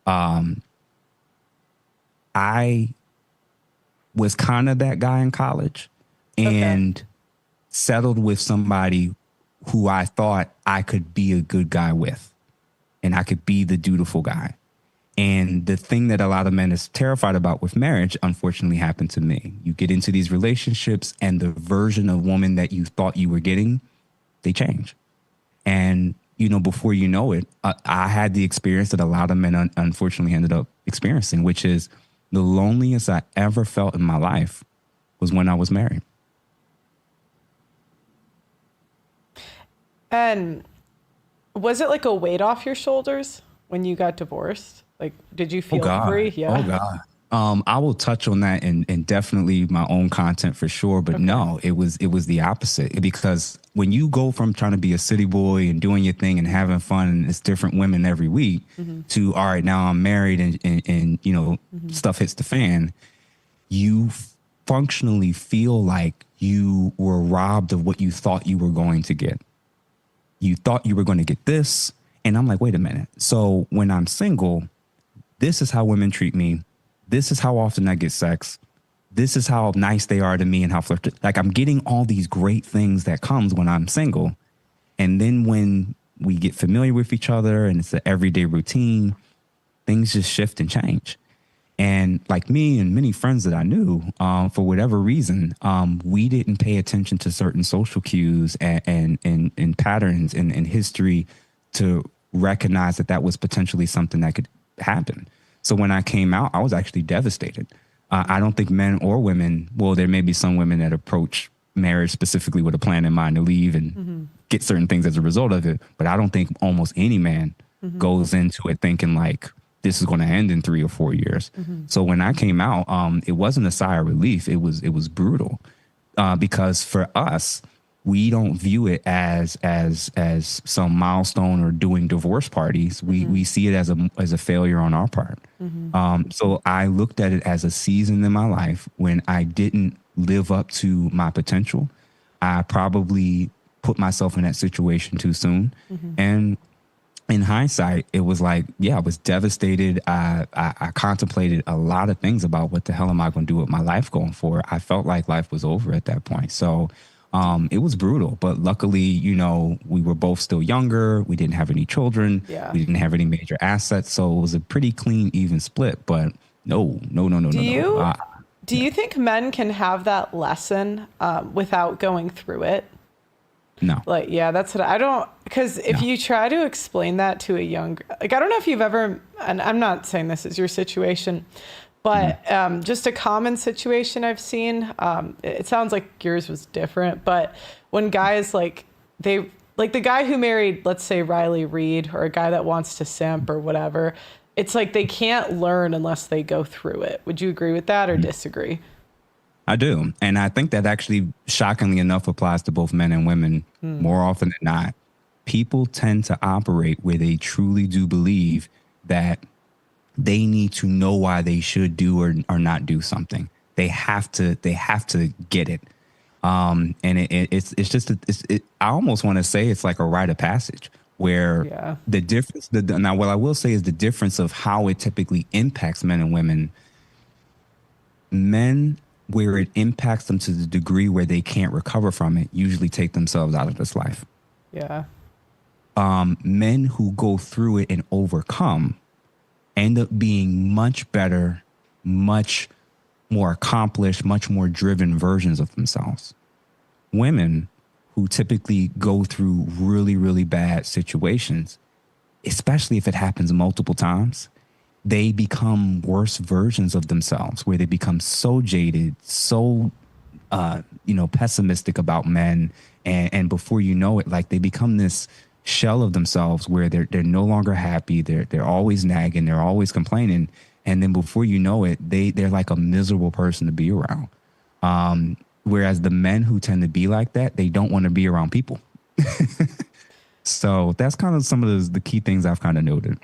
um, I was kind of that guy in college Okay. and settled with somebody who I thought I could be a good guy with and I could be the dutiful guy. And the thing that a lot of men is terrified about with marriage, unfortunately, happened to me. You get into these relationships and the version of woman that you thought you were getting, they change. And, before you know it, I had the experience that a lot of men unfortunately ended up experiencing, which is the loneliest I ever felt in my life was when I was married. And was it like a weight off your shoulders when you got divorced? Like, did you Oh feel free? God. Oh Yeah. God. I will touch on that and definitely my own content for sure. But Okay. no, it was the opposite because when you go from trying to be a city boy and doing your thing and having fun and it's different women every week Mm-hmm. to all right, now I'm married and Mm-hmm. stuff hits the fan, you functionally feel like you were robbed of what you thought you were going to get. You thought you were going to get this. And I'm like, wait a minute. So when I'm single, this is how women treat me. This is how often I get sex. This is how nice they are to me and how flirty. Like I'm getting all these great things that comes when I'm single. And then when we get familiar with each other and it's an everyday routine, things just shift and change. And like me and many friends that I knew, for whatever reason, we didn't pay attention to certain social cues and patterns in history to recognize that that was potentially something that could happen. So when I came out, I was actually devastated. I don't think men or women, well, there may be some women that approach marriage specifically with a plan in mind to leave and Mm-hmm. get certain things as a result of it. But I don't think almost any man Mm-hmm. goes into it thinking like this is going to end in 3 or 4 years. Mm-hmm. So when I came out, it wasn't a sigh of relief. It was brutal because for us, we don't view it as some milestone or doing divorce parties. We see it as a failure on our part. Mm-hmm. So I looked at it as a season in my life when I didn't live up to my potential. I probably put myself in that situation too soon, Mm-hmm. and in hindsight, it was like, yeah, I was devastated. I contemplated a lot of things about what the hell am I going to do with my life going forward. I felt like life was over at that point. So it was brutal. But luckily, we were both still younger. We didn't have any children. Yeah. We didn't have any major assets. So it was a pretty clean, even split. But no, no, no, no, Do no, no. you do Yeah, you think men can have that lesson without going through it? no, Like, yeah, that's what I don't, because if no. you try to explain that to a young, like, I don't know if you've ever, and I'm not saying this is your situation, Mhm. but just a common situation I've seen, it sounds like yours was different, but when guys like the guy who married, let's say Riley Reid, or a guy that wants to simp or whatever, it's like they can't learn unless they go through it. Would you agree with that or disagree? I do. And I think that actually, shockingly enough, applies to both men and women Hmm. more often than not. People tend to operate where they truly do believe that they need to know why they should do or not do something. They have to get it. And it's just, I almost want to say it's like a rite of passage where Yeah. the difference, now what I will say is the difference of how it typically impacts men and women. Men, where it impacts them to the degree where they can't recover from it, usually take themselves out of this life. Yeah. Men who go through it and overcome end up being much better, much more accomplished, much more driven versions of themselves. Women who typically go through really, really bad situations, especially if it happens multiple times, they become worse versions of themselves where they become so jaded, so pessimistic about men, and before you know it, like they become this shell of themselves where they're no longer happy. They're always nagging. They're always complaining, and then before you know it, they're like a miserable person to be around. Whereas the men who tend to be like that, they don't want to be around people. So that's kind of some of the key things I've kind of noted.